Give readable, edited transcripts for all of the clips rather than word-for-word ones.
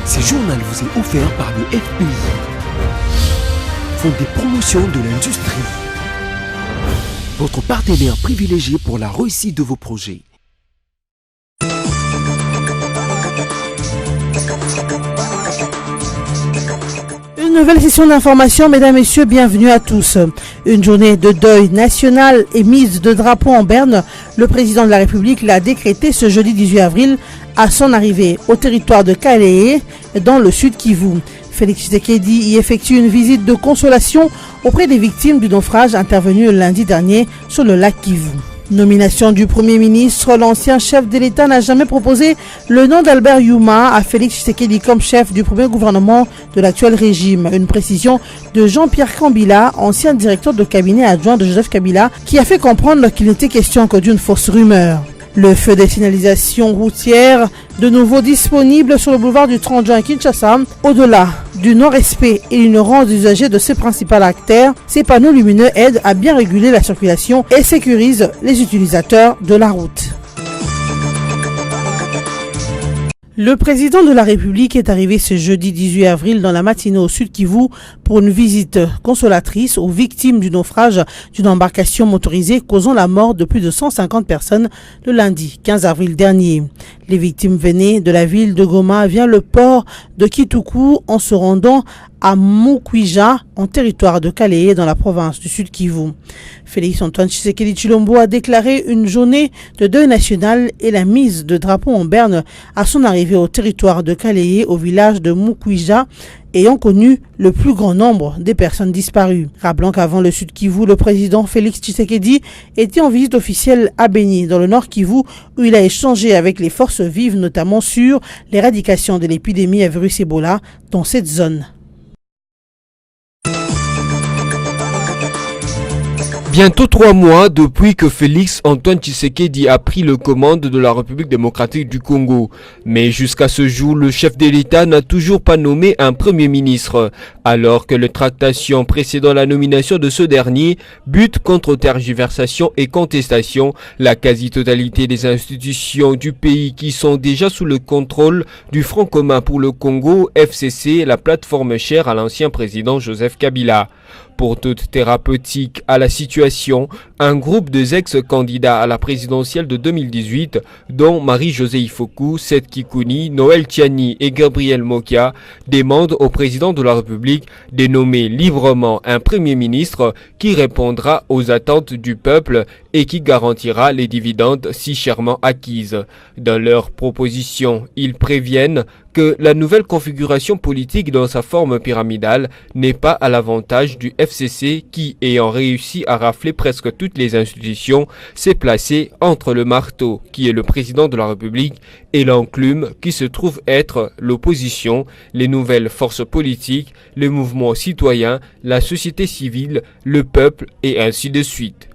Ce journal vous est offert par le FPI, Fonds des promotions de l'industrie, votre partenaire privilégié pour la réussite de vos projets. Une nouvelle session d'information, mesdames, messieurs, bienvenue à tous. Une journée de deuil national et mise de drapeau en berne. Le président de la République l'a décrété ce jeudi 18 avril à son arrivée au territoire de Kalehe, dans le sud Kivu. Félix Tshisekedi y effectue une visite de consolation auprès des victimes du naufrage intervenu lundi dernier sur le lac Kivu. Nomination du Premier ministre, l'ancien chef de l'État n'a jamais proposé le nom d'Albert Yuma à Félix Tshisekedi comme chef du premier gouvernement de l'actuel régime. Une précision de Jean-Pierre Kambila, ancien directeur de cabinet adjoint de Joseph Kabila, qui a fait comprendre qu'il n'était question que d'une fausse rumeur. Le feu des signalisations routières, de nouveau disponible sur le boulevard du 30 juin à Kinshasa, au-delà du non-respect et l'ignorance des usagers de ses principaux artères, ces panneaux lumineux aident à bien réguler la circulation et sécurisent les utilisateurs de la route. Le président de la République est arrivé ce jeudi 18 avril dans la matinée au sud Kivu pour une visite consolatrice aux victimes du naufrage d'une embarcation motorisée causant la mort de plus de 150 personnes le lundi 15 avril dernier. Les victimes venaient de la ville de Goma via le port de Kituku en se rendant à Mukwija, en territoire de Kalehe, dans la province du Sud Kivu. Félix Antoine Tshisekedi Tshilombo a déclaré une journée de deuil national et la mise de drapeau en berne à son arrivée au territoire de Kalehe, au village de Mukwija, ayant connu le plus grand nombre des personnes disparues. Rappelant qu'avant le Sud Kivu, le président Félix Tshisekedi était en visite officielle à Beni, dans le Nord Kivu, où il a échangé avec les forces vives, notamment sur l'éradication de l'épidémie à virus Ebola dans cette zone. Bientôt 3 mois depuis que Félix Antoine Tshisekedi a pris le commande de la République démocratique du Congo. Mais jusqu'à ce jour, le chef de l'État n'a toujours pas nommé un Premier ministre, alors que les tractations précédant la nomination de ce dernier butent contre tergiversation et contestation. La quasi-totalité des institutions du pays qui sont déjà sous le contrôle du Front commun pour le Congo, FCC, la plateforme chère à l'ancien président Joseph Kabila. Pour toute thérapeutique à la situation, un groupe de ex-candidats à la présidentielle de 2018, dont Marie-Josée Ifoku, Seth Kikouni, Noël Tiani et Gabriel Mokia, demandent au président de la République de nommer librement un Premier ministre qui répondra aux attentes du peuple et qui garantira les dividendes si chèrement acquises. Dans leur proposition, ils préviennent que la nouvelle configuration politique dans sa forme pyramidale n'est pas à l'avantage du FCC qui, ayant réussi à rafler presque toutes les institutions, s'est placé entre le marteau, qui est le président de la République, et l'enclume, qui se trouve être l'opposition, les nouvelles forces politiques, les mouvements citoyens, la société civile, le peuple, et ainsi de suite.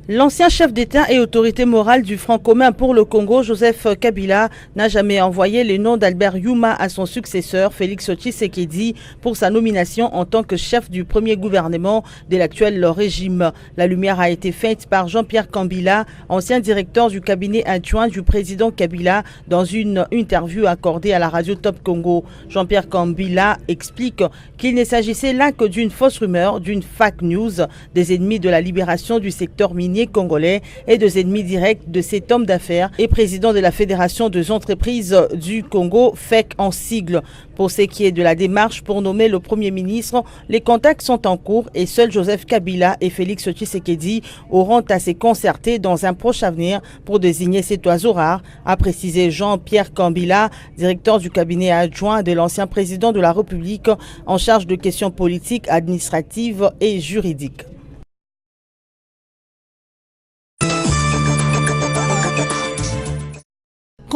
L'ancien chef d'État et autorité morale du Front commun pour le Congo, Joseph Kabila, n'a jamais envoyé le nom d'Albert Yuma à son successeur, Félix Tshisekedi, pour sa nomination en tant que chef du premier gouvernement de l'actuel régime. La lumière a été faite par Jean-Pierre Kambila, ancien directeur du cabinet adjoint du président Kabila, dans une interview accordée à la radio Top Congo. Jean-Pierre Kambila explique qu'il ne s'agissait là que d'une fausse rumeur, d'une fake news, des ennemis de la libération du secteur minier congolais et des ennemis directs de cet homme d'affaires et président de la Fédération des entreprises du Congo, FEC en sigle. Pour ce qui est de la démarche pour nommer le Premier ministre, les contacts sont en cours et seuls Joseph Kabila et Félix Tshisekedi auront à se concerter dans un proche avenir pour désigner cet oiseau rare, a précisé Jean-Pierre Kambila, directeur du cabinet adjoint de l'ancien président de la République en charge de questions politiques, administratives et juridiques.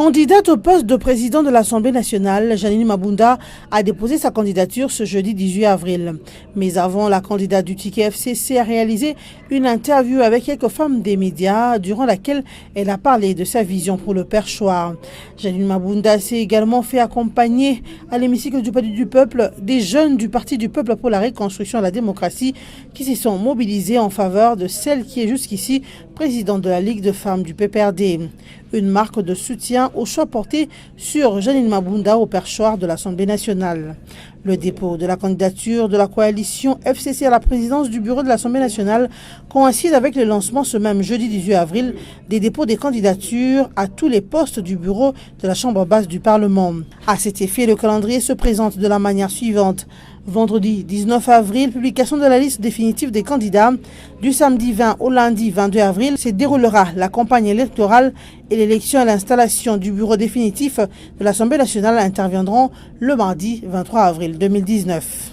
Candidate au poste de président de l'Assemblée nationale, Janine Mabunda a déposé sa candidature ce jeudi 18 avril. Mais avant, la candidate du ticket FCC a réalisé une interview avec quelques femmes des médias durant laquelle elle a parlé de sa vision pour le perchoir. Janine Mabunda s'est également fait accompagner à l'hémicycle du Parti du Peuple des jeunes du Parti du Peuple pour la reconstruction et la démocratie qui se sont mobilisés en faveur de celle qui est jusqu'ici présidente de la Ligue de femmes du PPRD. Une marque de soutien au choix porté sur Janine Mabunda au perchoir de l'Assemblée nationale. Le dépôt de la candidature de la coalition FCC à la présidence du bureau de l'Assemblée nationale coïncide avec le lancement ce même jeudi 18 avril des dépôts des candidatures à tous les postes du bureau de la Chambre basse du Parlement. À cet effet, le calendrier se présente de la manière suivante. Vendredi 19 avril, publication de la liste définitive des candidats. Du samedi 20 au lundi 22 avril se déroulera la campagne électorale et l'élection à l'installation du bureau définitif de l'Assemblée nationale interviendront le mardi 23 avril 2019.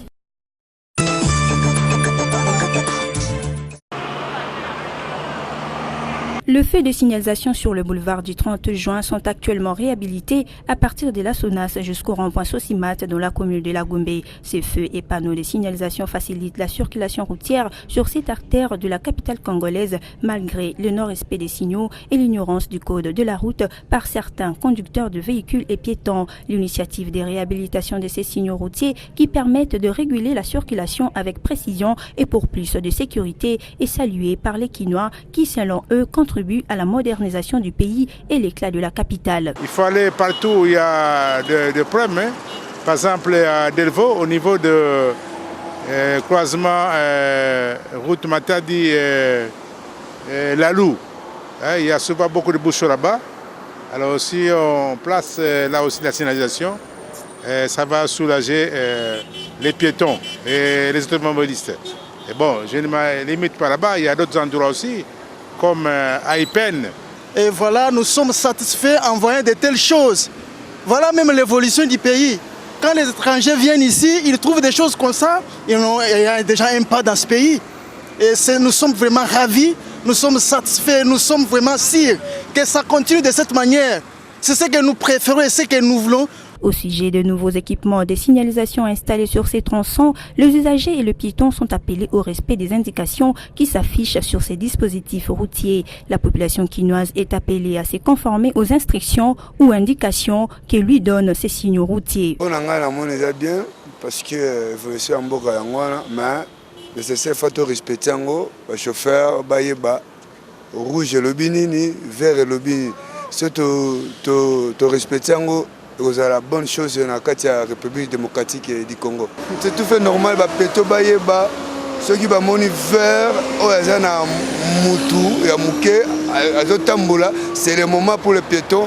Le feu de signalisation sur le boulevard du 30 juin sont actuellement réhabilités à partir de la Sonas jusqu'au rond-point Sosimat dans la commune de Lagombe. Ces feux et panneaux de signalisation facilitent la circulation routière sur cette artère de la capitale congolaise malgré le non-respect des signaux et l'ignorance du code de la route par certains conducteurs de véhicules et piétons. L'initiative des réhabilitations de ces signaux routiers qui permettent de réguler la circulation avec précision et pour plus de sécurité est saluée par les Quinois qui, selon eux, contribuent à la modernisation du pays et l'éclat de la capitale. Il faut aller partout où il y a des problèmes. Hein. Par exemple, à Delvaux, au niveau de croisement route Matadi Lalou, hein, il y a souvent beaucoup de bouchons là-bas. Alors si on place là aussi la signalisation, ça va soulager les piétons et les automobilistes. Et bon, je ne me limite pas là-bas, il y a d'autres endroits aussi, comme Aïpen. Et voilà, nous sommes satisfaits en voyant de telles choses. Voilà même l'évolution du pays. Quand les étrangers viennent ici, ils trouvent des choses comme ça. Il y a déjà un pas dans ce pays. Et nous sommes vraiment ravis, nous sommes satisfaits, nous sommes vraiment sûrs que ça continue de cette manière. C'est ce que nous préférons et ce que nous voulons. Au sujet de nouveaux équipements de signalisation installés sur ces tronçons, les usagers et le piéton sont appelés au respect des indications qui s'affichent sur ces dispositifs routiers. La population quinoise est appelée à se conformer aux instructions ou indications que lui donnent ces signaux routiers. On a bien parce que c'est un beau mais nécessaire faut respecter le chauffeur rouge le binini, vert le binini. Surtout to respecter c'est la bonne chose dans la République démocratique du Congo. C'est tout fait normal, ceux qui vont vert, c'est le moment pour les piétons.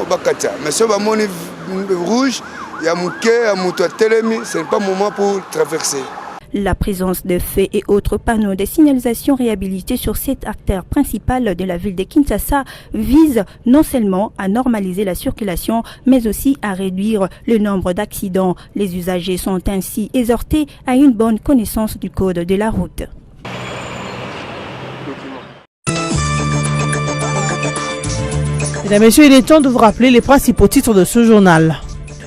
Mais ceux qui vont rouge, ce n'est pas le moment pour traverser. La présence de feux et autres panneaux de signalisation réhabilités sur cette artère principale de la ville de Kinshasa vise non seulement à normaliser la circulation, mais aussi à réduire le nombre d'accidents. Les usagers sont ainsi exhortés à une bonne connaissance du code de la route. Mesdames et messieurs, il est temps de vous rappeler les principaux titres de ce journal.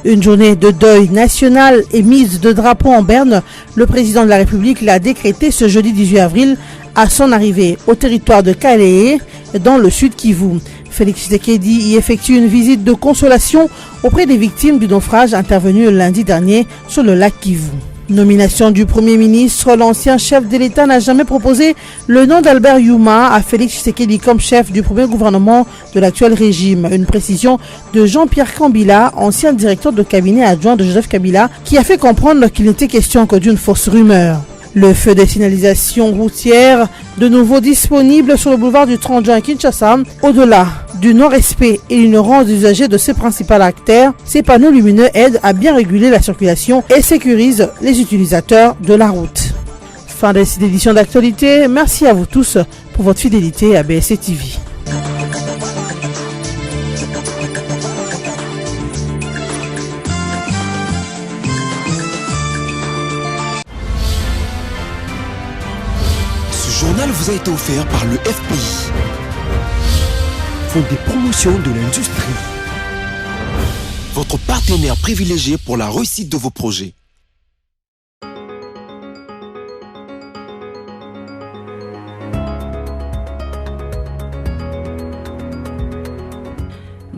Une journée de deuil national et mise de drapeau en berne, le président de la République l'a décrété ce jeudi 18 avril à son arrivée au territoire de Kalehe, dans le sud Kivu. Félix Tshisekedi y effectue une visite de consolation auprès des victimes du naufrage intervenu lundi dernier sur le lac Kivu. Nomination du Premier ministre, l'ancien chef de l'État n'a jamais proposé le nom d'Albert Yuma à Félix Tshisekedi comme chef du premier gouvernement de l'actuel régime. Une précision de Jean-Pierre Kambila, ancien directeur de cabinet adjoint de Joseph Kabila, qui a fait comprendre qu'il n'était question que d'une fausse rumeur. Le feu de signalisation routière, de nouveau disponible sur le boulevard du 30 juin à Kinshasa, au-delà du non-respect et l'ignorance des usagers de ces principaux artères, ces panneaux lumineux aident à bien réguler la circulation et sécurisent les utilisateurs de la route. Fin de cette édition d'actualité. Merci à vous tous pour votre fidélité à BSC TV. Ce journal vous a été offert par le FPI, Fonds des promotions de l'industrie. votre partenaire privilégié pour la réussite de vos projets.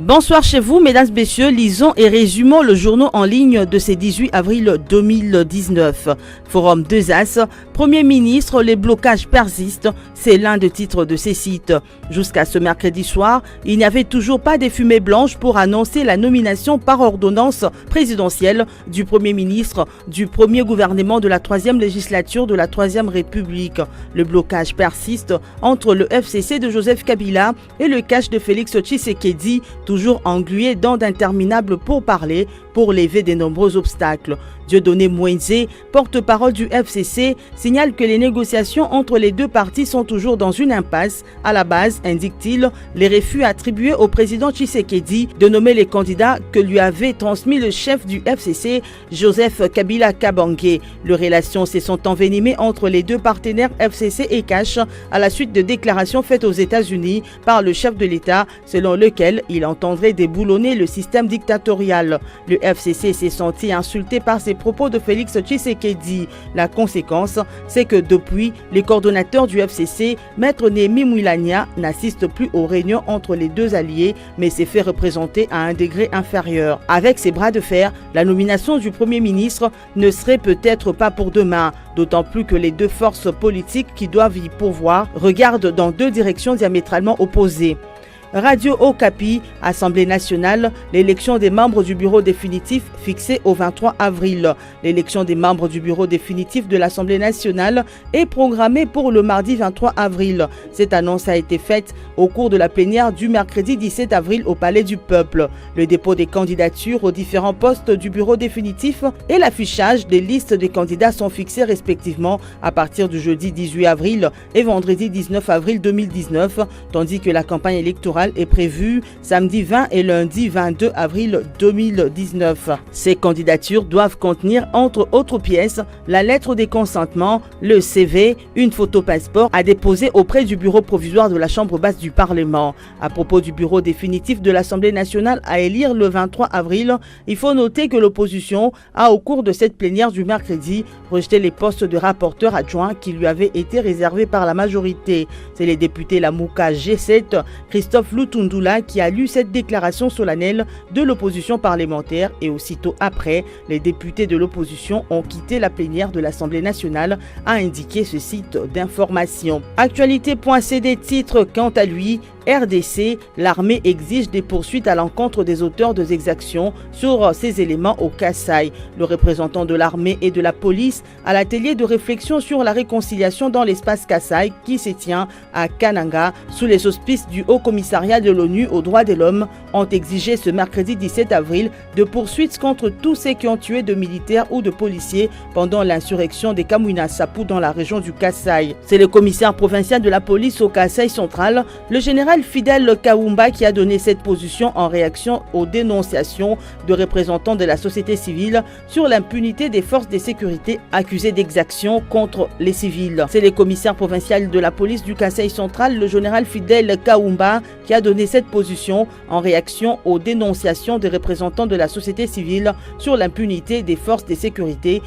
Bonsoir chez vous, mesdames, messieurs. Lisons et résumons le journal en ligne de ce 18 avril 2019. Forum 2As, Premier ministre, les blocages persistent. C'est l'un des titres de ces sites. Jusqu'à ce mercredi soir, il n'y avait toujours pas de fumée blanche pour annoncer la nomination par ordonnance présidentielle du Premier ministre du premier gouvernement de la 3e législature de la 3e République. Le blocage persiste entre le FCC de Joseph Kabila et le cache de Félix Tshisekedi, toujours englué dans d'interminables pourparlers pour lever de nombreux obstacles. Dieudonné Mouenzé, porte-parole du FCC, signale que les négociations entre les deux parties sont toujours dans une impasse. À la base, indique-t-il, les refus attribués au président Tshisekedi de nommer les candidats que lui avait transmis le chef du FCC, Joseph Kabila Kabange. Les relations se sont envenimées entre les deux partenaires FCC et Cash à la suite de déclarations faites aux États-Unis par le chef de l'État, selon lequel il entendrait déboulonner le système dictatorial. Le FCC s'est senti insulté par ces propos de Félix Tshisekedi. La conséquence, c'est que depuis, les coordonnateurs du FCC, Maître Némi Mouilania, n'assiste plus aux réunions entre les deux alliés, mais s'est fait représenter à un degré inférieur. Avec ses bras de fer, la nomination du Premier ministre ne serait peut-être pas pour demain, d'autant plus que les deux forces politiques qui doivent y pourvoir regardent dans deux directions diamétralement opposées. Radio Okapi, Assemblée nationale, l'élection des membres du bureau définitif fixée au 23 avril. L'élection des membres du bureau définitif de l'Assemblée nationale est programmée pour le mardi 23 avril. Cette annonce a été faite au cours de la plénière du mercredi 17 avril au Palais du Peuple. Le dépôt des candidatures aux différents postes du bureau définitif et l'affichage des listes des candidats sont fixés respectivement à partir du jeudi 18 avril et vendredi 19 avril 2019, tandis que la campagne électorale est prévue samedi 20 et lundi 22 avril 2019. Ces candidatures doivent contenir, entre autres pièces, la lettre des consentements, le CV, une photo passeport à déposer auprès du bureau provisoire de la Chambre basse du Parlement. À propos du bureau définitif de l'Assemblée nationale à élire le 23 avril, il faut noter que l'opposition a, au cours de cette plénière du mercredi, rejeté les postes de rapporteur adjoint qui lui avaient été réservés par la majorité. C'est les députés Lamouka G7, Christophe Lutundula qui a lu cette déclaration solennelle de l'opposition parlementaire et aussitôt après, les députés de l'opposition ont quitté la plénière de l'Assemblée nationale, a indiqué ce site d'information. Actualité.cd titre quant à lui, RDC, l'armée exige des poursuites à l'encontre des auteurs des exactions sur ces éléments au Kasaï. Le représentant de l'armée et de la police à l'atelier de réflexion sur la réconciliation dans l'espace Kasaï qui se tient à Kananga sous les auspices du Haut Commissariat de l'ONU aux droits de l'homme ont exigé ce mercredi 17 avril de poursuites contre tous ceux qui ont tué de militaires ou de policiers pendant l'insurrection des Kamwina Sapu dans la région du Kasaï. C'est le commissaire provincial de la police au Kasaï central, le général Fidel Kaoumba, qui a donné cette position en réaction aux dénonciations de représentants de la société civile sur l'impunité des forces de sécurité accusées d'exactions contre les civils. C'est le commissaire provincial de la police du Kasaï central, le général Fidel Kaoumba, qui a donné cette position en réaction aux dénonciations des représentants de la société civile sur l'impunité des forces de sécurité